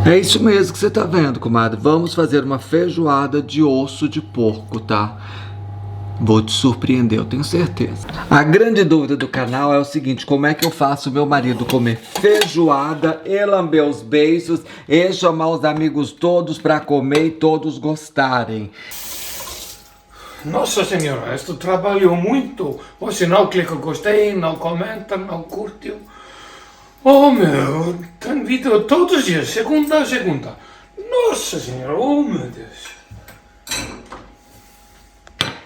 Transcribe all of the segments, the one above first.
É isso mesmo que você tá vendo, comadre. Vamos fazer uma feijoada de osso de porco, tá? Vou te surpreender, eu tenho certeza. A grande dúvida do canal é o seguinte: como é que eu faço meu marido comer feijoada e lamber os beiços e chamar os amigos todos pra comer e todos gostarem? Nossa senhora, este trabalhou muito. Você não clica gostei, não comenta, não curtiu. Oh meu, tem vídeo todos os dias, segunda a segunda. Nossa senhora, oh meu Deus.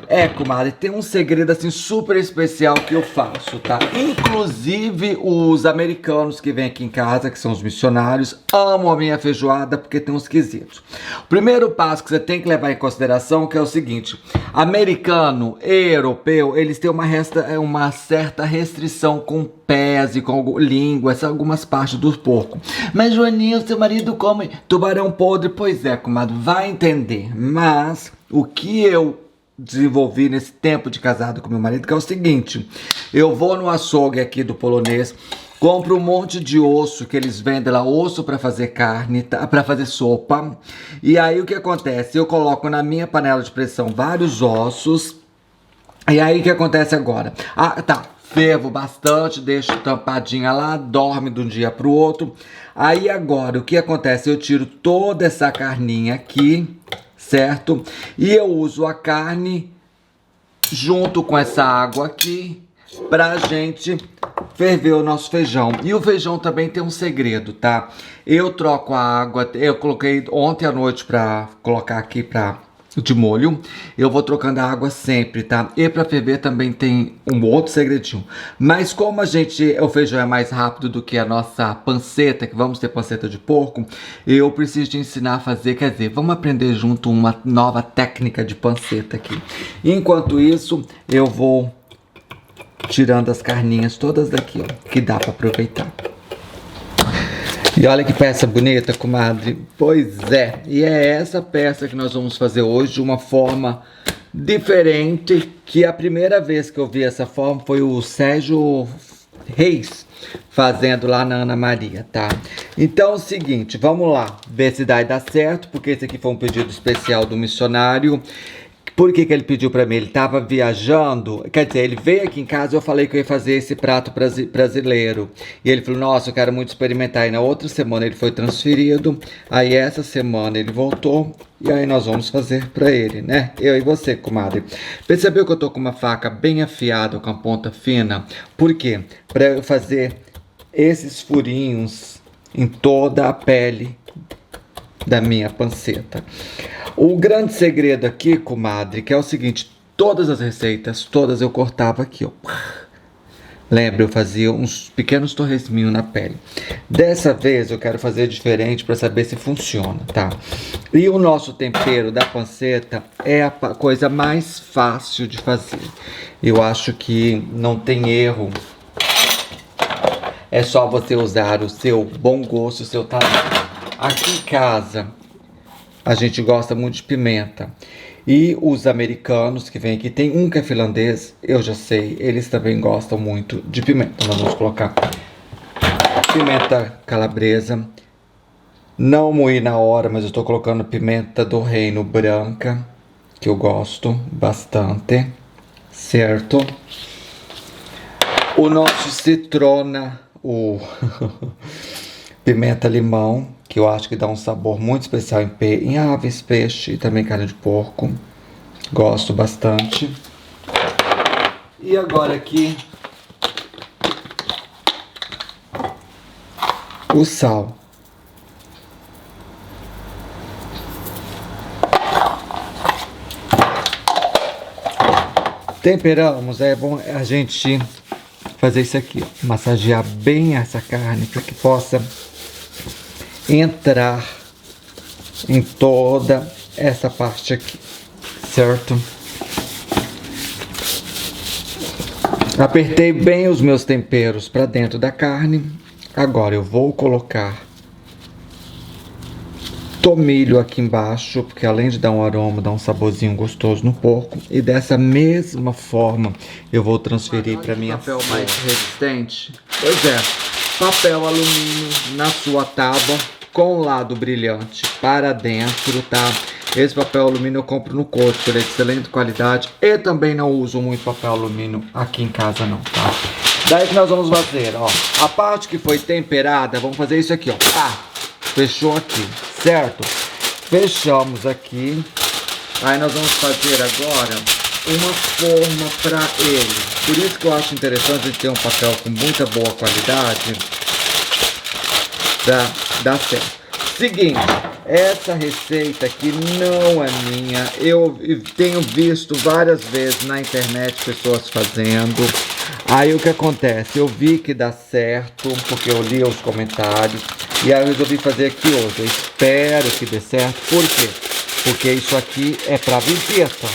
É, comadre, tem um segredo assim super especial que eu faço, tá? Inclusive os americanos que vêm aqui em casa, que são os missionários, amam a minha feijoada porque tem uns quesitos. O primeiro passo que você tem que levar em consideração que é o seguinte: americano e europeu, eles têm uma certa restrição com pés e com línguas, algumas partes do porco. Mas Joaninha, seu marido come tubarão podre. Pois é, comadre, vai entender. Mas o que eu desenvolvi nesse tempo de casado com meu marido, que é o seguinte: eu vou no açougue aqui do polonês, compro um monte de osso que eles vendem lá, osso para fazer carne, para fazer sopa. E aí o que acontece? Eu coloco na minha panela de pressão vários ossos. E aí o que acontece agora? Fervo bastante, deixo tampadinha lá, dorme de um dia pro outro. Aí agora o que acontece? Eu tiro toda essa carninha aqui, certo? E eu uso a carne junto com essa água aqui pra gente ferver o nosso feijão. E o feijão também tem um segredo, tá? Eu troco a água, eu coloquei ontem à noite pra colocar aqui de molho. Eu vou trocando a água sempre, tá? E pra ferver também tem um outro segredinho. Mas como o feijão é mais rápido do que a nossa panceta, que vamos ter panceta de porco, eu preciso te ensinar a fazer, quer dizer, vamos aprender junto uma nova técnica de panceta aqui. Enquanto isso, eu vou tirando as carninhas todas daqui, ó, que dá pra aproveitar. E olha que peça bonita, comadre. Pois é, e é essa peça que nós vamos fazer hoje de uma forma diferente, que a primeira vez que eu vi essa forma foi o Sérgio Reis fazendo lá na Ana Maria, tá? Então é o seguinte, vamos lá, ver se dá e dá certo, porque esse aqui foi um pedido especial do missionário. Por que ele pediu pra mim? Ele tava viajando, quer dizer, ele veio aqui em casa e eu falei que eu ia fazer esse prato brasileiro. E ele falou, nossa, eu quero muito experimentar. E na outra semana ele foi transferido, aí essa semana ele voltou, e aí nós vamos fazer pra ele, né? Eu e você, comadre. Percebeu que eu tô com uma faca bem afiada, com a ponta fina? Por quê? Pra eu fazer esses furinhos em toda a pele da minha panceta. O grande segredo aqui, comadre, que é o seguinte: todas as receitas, todas eu cortava aqui, ó. Lembra, eu fazia uns pequenos torresminhos na pele. Dessa vez eu quero fazer diferente para saber se funciona, tá? E o nosso tempero da panceta é a coisa mais fácil de fazer. Eu acho que não tem erro. É só você usar o seu bom gosto, o seu talento. Aqui em casa a gente gosta muito de pimenta. E os americanos que vêm aqui, tem um que é finlandês, eu já sei, eles também gostam muito de pimenta. Nós vamos colocar pimenta calabresa. Não moí na hora, mas eu estou colocando pimenta do reino branca, que eu gosto bastante, certo? O nosso citrona, o pimenta limão, que eu acho que dá um sabor muito especial em aves, peixe e também carne de porco. Gosto bastante. E agora aqui o sal. Temperamos, é bom a gente fazer isso aqui, ó, massagear bem essa carne para que possa entrar em toda essa parte aqui, certo? Apertei bem os meus temperos para dentro da carne. Agora eu vou colocar tomilho aqui embaixo, porque além de dar um aroma, dá um saborzinho gostoso no porco. E dessa mesma forma eu vou transferir para minha papel mais resistente. Pois é, papel alumínio na sua tábua. com lado brilhante para dentro, tá? Esse papel alumínio eu compro no Costco, ele é de excelente qualidade. E também não uso muito papel alumínio aqui em casa não, tá? Daí que nós vamos fazer, ó, a parte que foi temperada, vamos fazer isso aqui, ó. Ah, fechou aqui, certo? Fechamos aqui. Aí nós vamos fazer agora uma forma para ele. Por isso que eu acho interessante a gente ter um papel com muita boa qualidade pra dar certo. Seguinte, essa receita aqui não é minha. Eu tenho visto várias vezes na internet pessoas fazendo. Aí o que acontece? Eu vi que dá certo, porque eu li os comentários. E aí eu resolvi fazer aqui hoje. Eu espero que dê certo. Por quê? Porque isso aqui é para visita.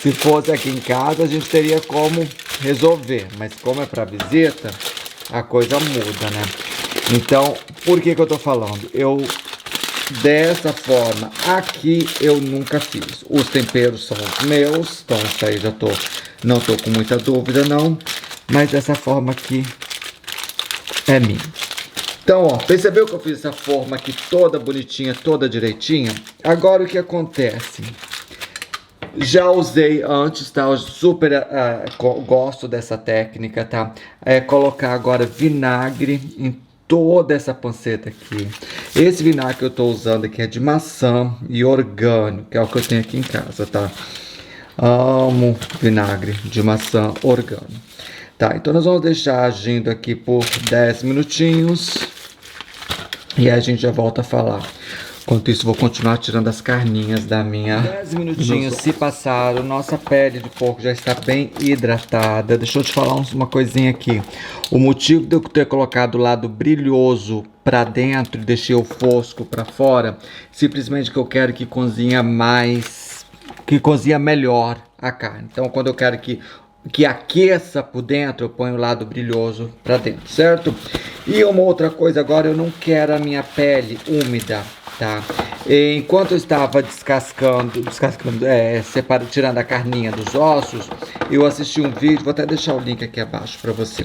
Se fosse aqui em casa, a gente teria como resolver. Mas como é para visita, a coisa muda, né? Então, por que eu tô falando? Dessa forma, aqui eu nunca fiz. Os temperos são os meus, então isso aí não tô com muita dúvida não. Mas dessa forma aqui é minha. Então, ó, percebeu que eu fiz essa forma aqui toda bonitinha, toda direitinha? Agora o que acontece? Já usei antes, tá? Eu super gosto dessa técnica, tá? Colocar agora vinagre em toda essa panceta aqui. Esse vinagre que eu tô usando aqui é de maçã e orgânico, que é o que eu tenho aqui em casa, tá? Amo vinagre de maçã orgânico. Tá, então nós vamos deixar agindo aqui por 10 minutinhos. E aí a gente já volta a falar. Enquanto isso, vou continuar tirando as carninhas da minha... 10 minutinhos se passaram, nossa pele de porco já está bem hidratada. Deixa eu te falar uma coisinha aqui. O motivo de eu ter colocado o lado brilhoso para dentro e deixei o fosco para fora, simplesmente que eu quero que cozinha mais... que cozinha melhor a carne. Então, quando eu quero que aqueça por dentro, eu ponho o lado brilhoso para dentro, certo? E uma outra coisa agora, eu não quero a minha pele úmida, tá? Enquanto eu estava tirando a carninha dos ossos, eu assisti um vídeo, vou até deixar o link aqui abaixo para você.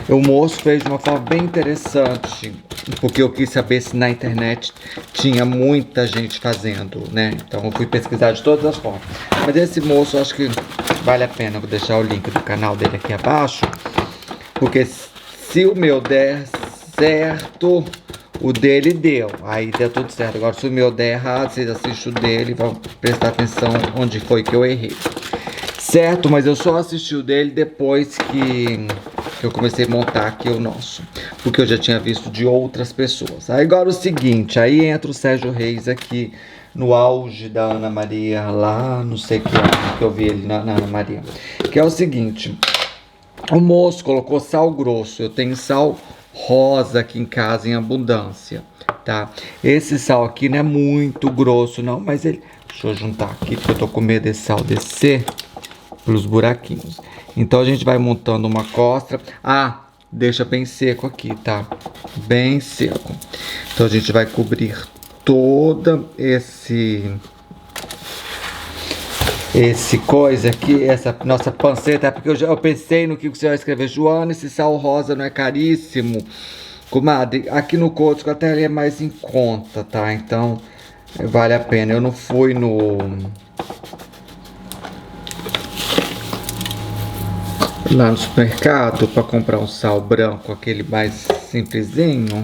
O moço fez de uma forma bem interessante, porque eu quis saber se na internet tinha muita gente fazendo, né? Então eu fui pesquisar de todas as formas. Mas esse moço, eu acho que vale a pena, vou deixar o link do canal dele aqui abaixo, porque se o meu der certo, o dele deu, aí deu tudo certo. Agora se o meu der errado, vocês assistem o dele e vão prestar atenção onde foi que eu errei. Certo, mas eu só assisti o dele depois que eu comecei a montar aqui o nosso, porque eu já tinha visto de outras pessoas. Aí agora o seguinte, aí entra o Sérgio Reis aqui no auge da Ana Maria, lá não sei que ano que eu vi ele na Ana Maria, que é o seguinte, o moço colocou sal grosso, eu tenho sal rosa aqui em casa em abundância, tá? Esse sal aqui não é muito grosso não, mas ele... Deixa eu juntar aqui, porque eu tô com medo desse sal descer pelos buraquinhos. Então a gente vai montando uma costra. Ah, deixa bem seco aqui, tá? Bem seco. Então a gente vai cobrir toda esse coisa aqui, essa nossa panceta, porque eu pensei no que você vai escrever. Joana, esse sal rosa não é caríssimo? Comadre, aqui no Costco até ele é mais em conta, tá? Então vale a pena. Eu não fui lá no supermercado para comprar um sal branco, aquele mais simplesinho.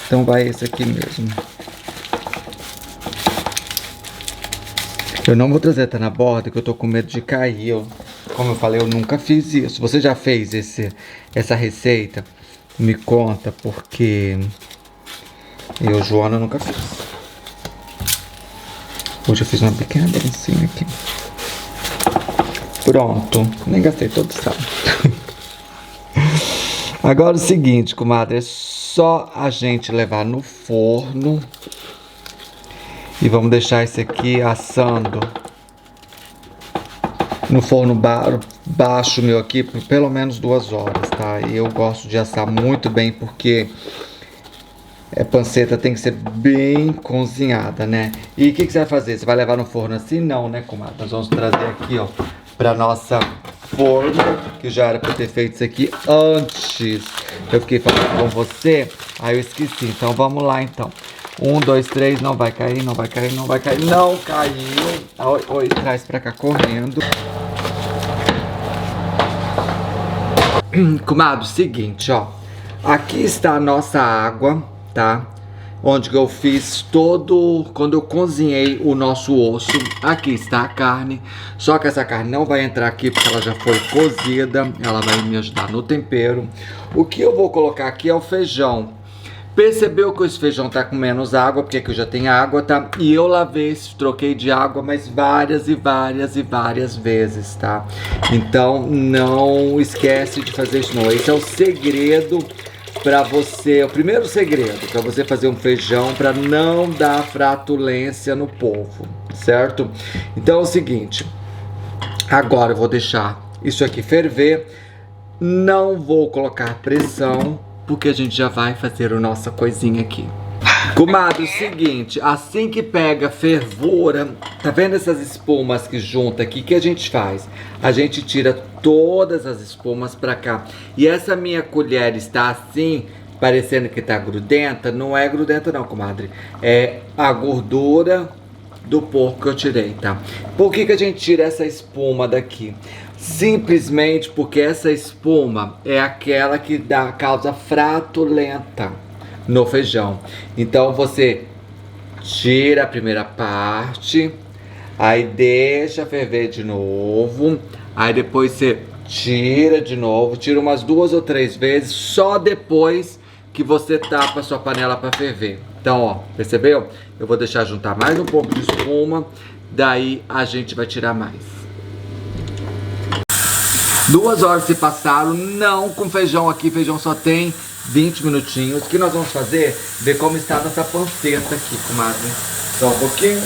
Então vai esse aqui mesmo. Eu não vou trazer até na borda, que eu tô com medo de cair. Como eu falei, eu nunca fiz isso. Você já fez essa receita? Me conta, porque eu, Joana, nunca fiz. Hoje eu fiz uma pequena dancinha aqui. Pronto, nem gastei todo o sal. Agora o seguinte, comadre, é só a gente levar no forno. E vamos deixar esse aqui assando no forno baixo meu aqui por pelo menos 2 horas, tá? E eu gosto de assar muito bem porque a panceta tem que ser bem cozinhada, né? E o que você vai fazer? Você vai levar no forno assim? Não, né, comadre? Nós vamos trazer aqui, ó, pra nossa forma, que já era pra ter feito isso aqui antes. Eu fiquei falando com você, aí eu esqueci. Então vamos lá então. 1, 2, 3, não vai cair, não vai cair, não vai cair. Não caiu. Oi, oi, traz pra cá correndo. Comadre, seguinte, ó. Aqui está a nossa água, tá? Onde que eu fiz todo... Quando eu cozinhei o nosso osso. Aqui está a carne. Só que essa carne não vai entrar aqui porque ela já foi cozida. Ela vai me ajudar no tempero. O que eu vou colocar aqui é o feijão. Percebeu que esse feijão tá com menos água, porque aqui eu já tenho água, tá? E eu lavei, troquei de água, mas várias e várias e várias vezes, tá? Então não esquece de fazer isso não. Esse é o segredo para você, o primeiro segredo para você fazer um feijão, para não dar flatulência no povo, certo? Então é o seguinte, agora eu vou deixar isso aqui ferver, não vou colocar pressão, porque a gente já vai fazer a nossa coisinha aqui. Comadre, o seguinte, assim que pega fervura, tá vendo essas espumas que junta aqui? O que a gente faz? A gente tira todas as espumas pra cá. E essa minha colher está assim, parecendo que tá grudenta. Não é grudenta não, comadre. É a gordura do porco que eu tirei, tá? Por que que a gente tira essa espuma daqui? Simplesmente porque essa espuma é aquela que causa flatulenta no feijão. Então você tira a primeira parte, aí deixa ferver de novo, aí depois você tira de novo, tira umas 2 ou 3 vezes, só depois que você tapa a sua panela para ferver. Então, ó, percebeu? Eu vou deixar juntar mais um pouco de espuma, daí a gente vai tirar mais. 2 horas se passaram, não com feijão aqui, feijão só tem 20 minutinhos. O que nós vamos fazer? Ver como está a nossa panceta aqui, comadre. Só um pouquinho.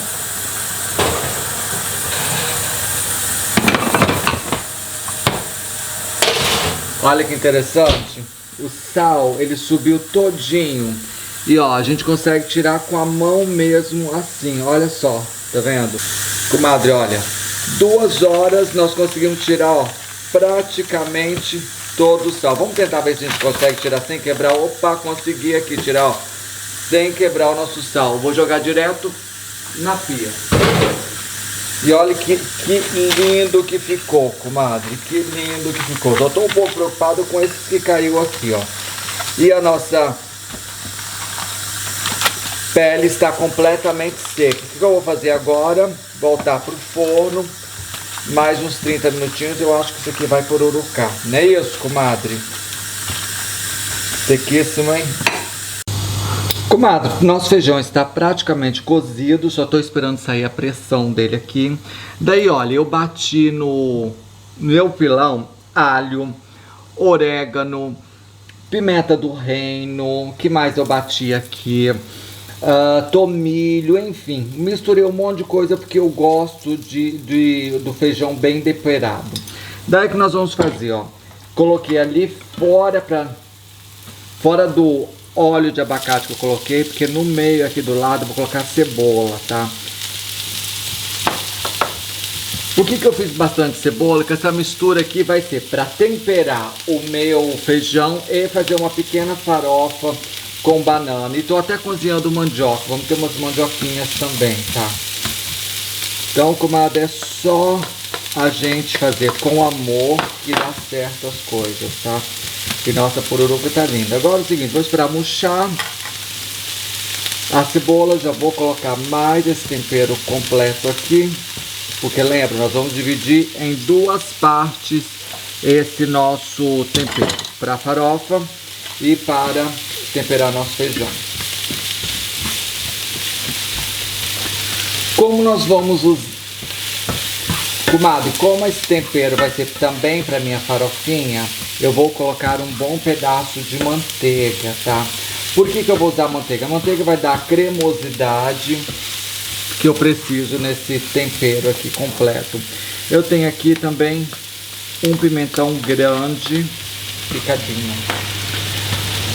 Olha que interessante. O sal, ele subiu todinho. E ó, a gente consegue tirar com a mão mesmo assim, olha só. Tá vendo? Comadre, olha. 2 horas nós conseguimos tirar, ó, praticamente todo o sal. Vamos tentar ver se a gente consegue tirar sem quebrar. Opa, consegui aqui tirar, ó, sem quebrar o nosso sal. Vou jogar direto na pia. E olha que lindo que ficou, comadre. Que lindo que ficou. Só tô um pouco preocupado com esses que caiu aqui, ó. E a nossa pele está completamente seca. O que eu vou fazer agora? Voltar pro forno. Mais uns 30 minutinhos, eu acho que isso aqui vai pururucar. Não é isso, comadre? Sequíssimo, hein? Comadre, nosso feijão está praticamente cozido. Só estou esperando sair a pressão dele aqui. Daí, olha, eu bati no meu pilão alho, orégano, pimenta do reino. Que mais eu bati aqui? Tomilho, enfim, misturei um monte de coisa porque eu gosto do feijão bem temperado. Daí que nós vamos fazer, ó, coloquei ali fora do óleo de abacate que eu coloquei, porque no meio aqui do lado eu vou colocar cebola, tá? Por que eu fiz bastante cebola? Porque essa mistura aqui vai ser para temperar o meu feijão e fazer uma pequena farofa com banana. E tô até cozinhando mandioca. Vamos ter umas mandioquinhas também, tá? Então, comadre, é só a gente fazer com amor que dá certo as coisas, tá? E nossa pururuca tá linda. Agora é o seguinte, vou esperar murchar a cebola. Já vou colocar mais esse tempero completo aqui. Porque lembra, nós vamos dividir em 2 partes esse nosso tempero. Para farofa e para temperar nosso feijão. Como nós vamos usar, comadre, como esse tempero vai ser também para minha farofinha, eu vou colocar um bom pedaço de manteiga, tá? Por que eu vou usar manteiga? A manteiga vai dar a cremosidade que eu preciso nesse tempero aqui completo. Eu tenho aqui também um pimentão grande picadinho.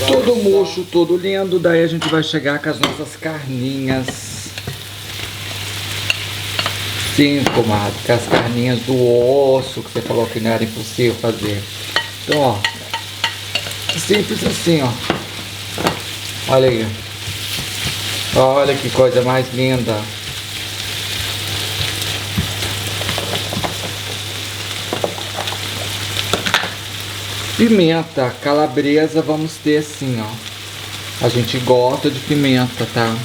Tudo murcho, tudo lindo. Daí a gente vai chegar com as nossas carninhas. Sim, comadre, com as carninhas do osso que você falou que não era impossível fazer. Então, ó, Simples assim, ó. Olha aí. Olha que coisa mais linda. Pimenta calabresa vamos ter assim, ó. A gente gosta de pimenta, tá?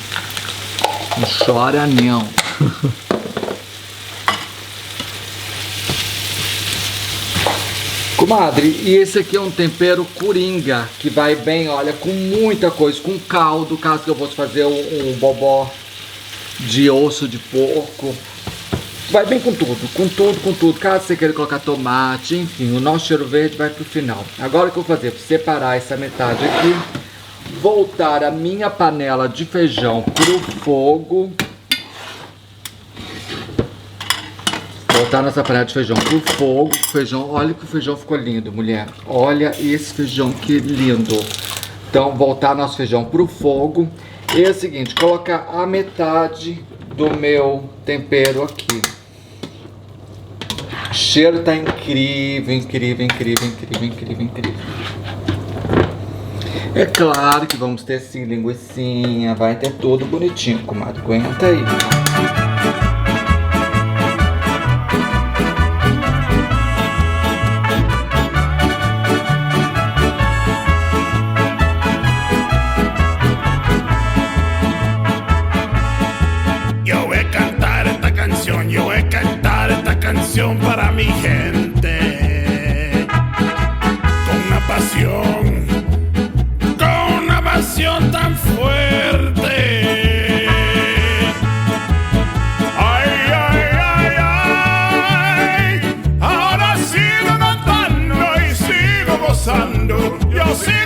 Não chora não. Comadre, e esse aqui é um tempero coringa, que vai bem, olha, com muita coisa, com caldo, caso que eu fosse fazer um bobó de osso de porco. Vai bem com tudo, com tudo, com tudo. Caso você queira colocar tomate, enfim, o nosso cheiro verde vai pro final. Agora o que eu vou fazer? Vou separar essa metade aqui, voltar a minha panela de feijão pro fogo. Voltar nossa panela de feijão pro fogo. Feijão, olha que o feijão ficou lindo, mulher. Olha esse feijão que lindo. Então, voltar nosso feijão pro fogo. E é o seguinte, colocar a metade do meu tempero aqui. O cheiro tá incrível, incrível, incrível, incrível, incrível, incrível. É claro que vamos ter sim linguicinha, vai ter tudo bonitinho, comadre. Aguenta aí. Para mi gente, con una pasión tan fuerte. Ay, ay, ay, ay, ahora sigo cantando y sigo gozando, yo sigo